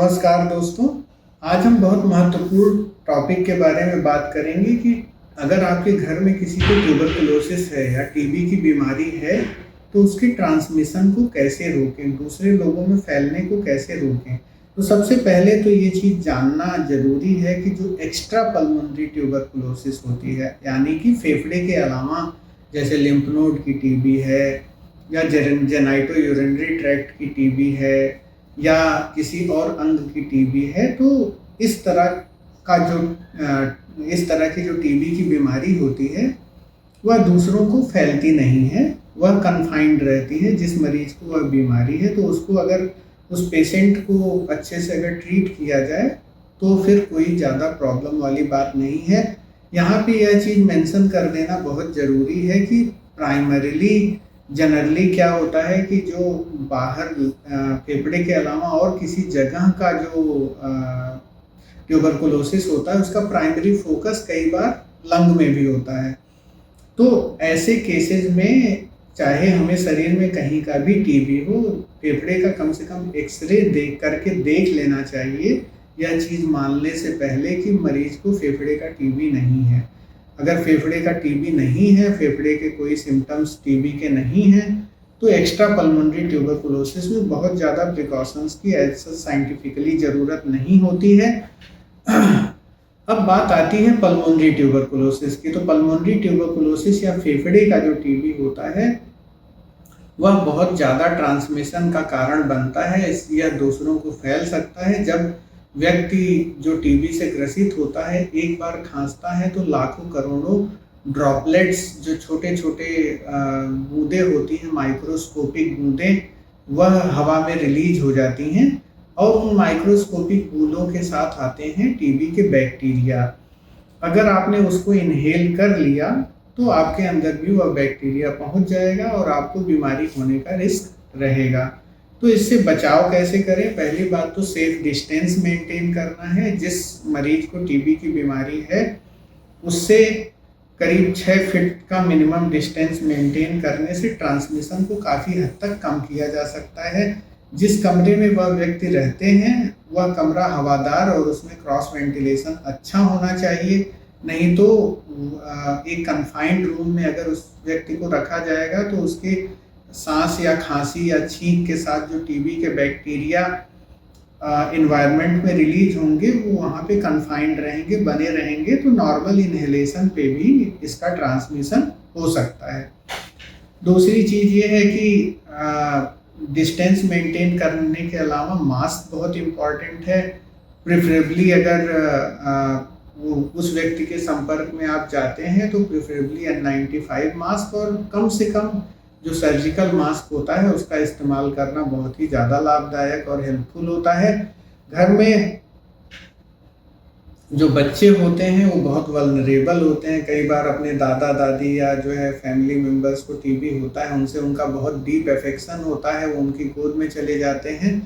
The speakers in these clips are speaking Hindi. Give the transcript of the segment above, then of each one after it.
नमस्कार दोस्तों। आज हम बहुत महत्वपूर्ण टॉपिक के बारे में बात करेंगे कि अगर आपके घर में किसी को ट्यूबरकुलोसिस है या टीबी की बीमारी है तो उसकी ट्रांसमिशन को कैसे रोकें, दूसरे लोगों में फैलने को कैसे रोकें। तो सबसे पहले तो ये चीज़ जानना ज़रूरी है कि जो एक्स्ट्रा पल्मोनरी ट्यूबरकुलोसिस होती है, यानी कि फेफड़े के अलावा जैसे लिम्फ नोड की टीबी है या जेनाइटो यूरिनरी ट्रैक्ट की टीबी है या किसी और अंग की टीबी है, तो इस तरह का इस तरह की जो टीबी की बीमारी होती है वह दूसरों को फैलती नहीं है, वह कन्फाइंड रहती है। जिस मरीज को वह बीमारी है तो उसको अगर उस पेशेंट को अच्छे से अगर ट्रीट किया जाए तो फिर कोई ज़्यादा प्रॉब्लम वाली बात नहीं है। यहाँ पे यह चीज़ मेंशन कर देना बहुत ज़रूरी है कि प्राइमरीली जनरली क्या होता है कि जो बाहर फेफड़े के अलावा और किसी जगह का जो ट्यूबरकुलोसिस होता है उसका प्राइमरी फोकस कई बार लंग में भी होता है। तो ऐसे केसेस में चाहे हमें शरीर में कहीं का भी टीबी हो, फेफड़े का कम से कम एक्सरे देख लेना चाहिए, यह चीज़ मानने से पहले कि मरीज को फेफड़े का टीबी नहीं है। अगर फेफड़े का टीबी नहीं है, फेफड़े के कोई सिम्टम्स टीबी के नहीं हैं, तो एक्स्ट्रा पल्मोनरी ट्यूबरकुलोसिस में बहुत ज़्यादा प्रिकॉशंस की ऐसा साइंटिफिकली ज़रूरत नहीं होती है। अब बात आती है पल्मोनरी ट्यूबरकुलोसिस की। तो पल्मोनरी ट्यूबरकुलोसिस या फेफड़े का जो टीबी होता है वह बहुत ज़्यादा ट्रांसमिशन का कारण बनता है। यह दूसरों को फैल सकता है। जब व्यक्ति जो टीबी से ग्रसित होता है एक बार खांसता है तो लाखों करोड़ों ड्रॉपलेट्स, जो छोटे छोटे बूंदें होती हैं, माइक्रोस्कोपिक बूंदें, वह हवा में रिलीज हो जाती हैं और उन माइक्रोस्कोपिक बूंदों के साथ आते हैं टीबी के बैक्टीरिया। अगर आपने उसको इनहेल कर लिया तो आपके अंदर भी वह बैक्टीरिया पहुंच जाएगा और आपको बीमारी होने का रिस्क रहेगा। तो इससे बचाव कैसे करें? पहली बात तो सेफ डिस्टेंस मेंटेन करना है। जिस मरीज को टीबी की बीमारी है उससे करीब 6 फीट का मिनिमम डिस्टेंस मेंटेन करने से ट्रांसमिशन को काफ़ी हद तक कम किया जा सकता है। जिस कमरे में वह व्यक्ति रहते हैं वह कमरा हवादार और उसमें क्रॉस वेंटिलेशन अच्छा होना चाहिए। नहीं तो एक कन्फाइंड रूम में अगर उस व्यक्ति को रखा जाएगा तो उसके सांस या खांसी या छींक के साथ जो टीबी के बैक्टीरिया इन्वायरमेंट में रिलीज होंगे वो वहाँ पे कन्फाइंड रहेंगे, बने रहेंगे, तो नॉर्मल इनहेलेशन पे भी इसका ट्रांसमिशन हो सकता है। दूसरी चीज़ ये है कि डिस्टेंस मेंटेन करने के अलावा मास्क बहुत इम्पॉर्टेंट है। प्रेफरेबली अगर उस व्यक्ति के संपर्क में आप जाते हैं तो प्रेफरेबली N95 मास्क और कम से कम जो सर्जिकल मास्क होता है उसका इस्तेमाल करना बहुत ही ज़्यादा लाभदायक और हेल्पफुल होता है। घर में जो बच्चे होते हैं वो बहुत वल्नरेबल होते हैं। कई बार अपने दादा दादी या जो है फैमिली मेम्बर्स को टीबी होता है, उनसे उनका बहुत डीप अफेक्शन होता है, वो उनकी गोद में चले जाते हैं।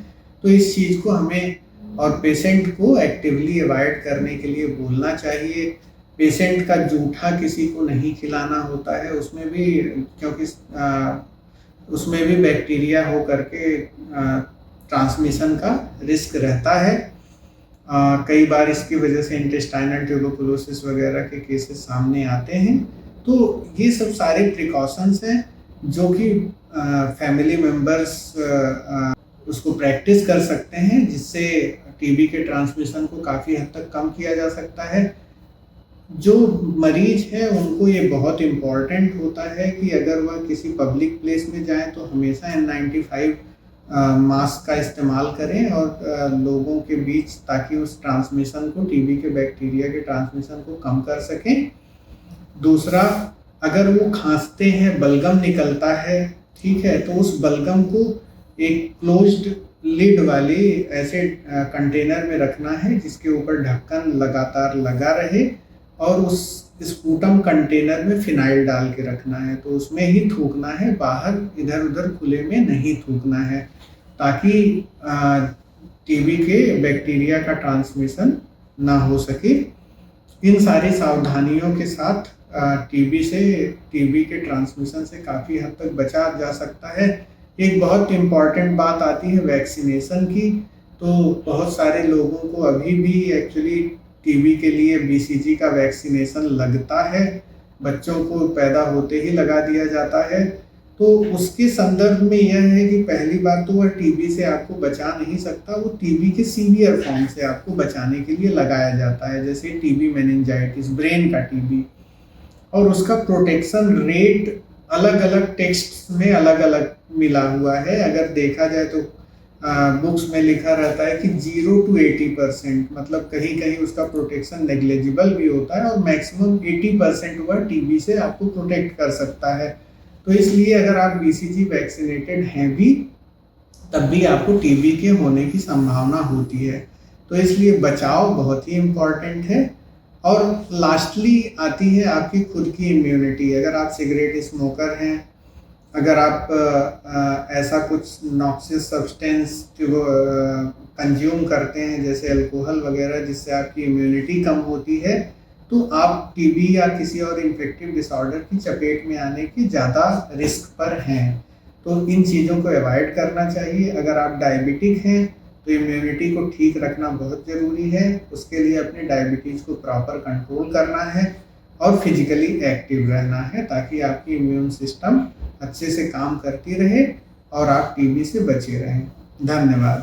तो इस चीज़ को हमें और पेशेंट को एक्टिवली अवॉइड करने के लिए बोलना चाहिए। पेशेंट का जूठा किसी को नहीं खिलाना होता है, उसमें भी क्योंकि उसमें भी बैक्टीरिया हो करके ट्रांसमिशन का रिस्क रहता है। कई बार इसकी वजह से इंटेस्टाइनल ट्यूबरकुलोसिस वगैरह के केसेस सामने आते हैं। तो ये सब सारे प्रिकॉशंस हैं जो कि फैमिली मेम्बर्स उसको प्रैक्टिस कर सकते हैं, जिससे टीबी के ट्रांसमिशन को काफ़ी हद तक कम किया जा सकता है। जो मरीज है उनको ये बहुत इम्पॉर्टेंट होता है कि अगर वह किसी पब्लिक प्लेस में जाएं तो हमेशा N95 मास्क का इस्तेमाल करें और लोगों के बीच, ताकि उस ट्रांसमिशन को, टीबी के बैक्टीरिया के ट्रांसमिशन को कम कर सकें। दूसरा, अगर वो खांसते हैं, बलगम निकलता है, ठीक है, तो उस बलगम को एक क्लोज्ड लिड वाली ऐसे कंटेनर में रखना है जिसके ऊपर ढक्कन लगातार लगा रहे और उस स्पूटम कंटेनर में फिनाइल डाल के रखना है। तो उसमें ही थूकना है, बाहर इधर उधर खुले में नहीं थूकना है, ताकि टीबी के बैक्टीरिया का ट्रांसमिशन ना हो सके। इन सारी सावधानियों के साथ टीबी के ट्रांसमिशन से काफ़ी हद तक बचा जा सकता है। एक बहुत इम्पॉर्टेंट बात आती है वैक्सीनेशन की। तो बहुत सारे लोगों को अभी भी एक्चुअली टीबी के लिए बीसीजी का वैक्सीनेशन लगता है, बच्चों को पैदा होते ही लगा दिया जाता है। तो उसके संदर्भ में यह है कि पहली बात तो वह टीबी से आपको बचा नहीं सकता, वो टीबी के सीवियर फॉर्म से आपको बचाने के लिए लगाया जाता है, जैसे टीबी मेनिंजाइटिस, ब्रेन का टीबी। और उसका प्रोटेक्शन रेट अलग अलग टेक्स्ट में अलग अलग मिला हुआ है। अगर देखा जाए तो बुक्स में लिखा रहता है कि 0 to 80%, मतलब कहीं कहीं उसका प्रोटेक्शन नेग्लेजिबल भी होता है, और मैक्सिमम 80% वह टीबी से आपको प्रोटेक्ट कर सकता है। तो इसलिए अगर आप बीसीजी वैक्सीनेटेड हैं भी, तब भी आपको टीबी के होने की संभावना होती है। तो इसलिए बचाव बहुत ही इम्पॉर्टेंट है। और लास्टली आती है आपकी खुद की इम्यूनिटी। अगर आप सिगरेट स्मोकर हैं, अगर आप ऐसा कुछ नॉक्सियस सब्सटेंस कंज्यूम करते हैं जैसे अल्कोहल वगैरह, जिससे आपकी इम्यूनिटी कम होती है, तो आप टीबी या किसी और इन्फेक्टिव डिसऑर्डर की चपेट में आने की ज़्यादा रिस्क पर हैं। तो इन चीज़ों को अवॉइड करना चाहिए। अगर आप डायबिटिक हैं तो इम्यूनिटी को ठीक रखना बहुत ज़रूरी है। उसके लिए अपने डायबिटीज़ को प्रॉपर कंट्रोल करना है और फिजिकली एक्टिव रहना है, ताकि आपकी इम्यून सिस्टम अच्छे से काम करती रहे और आप टीबी से बचे रहें। धन्यवाद।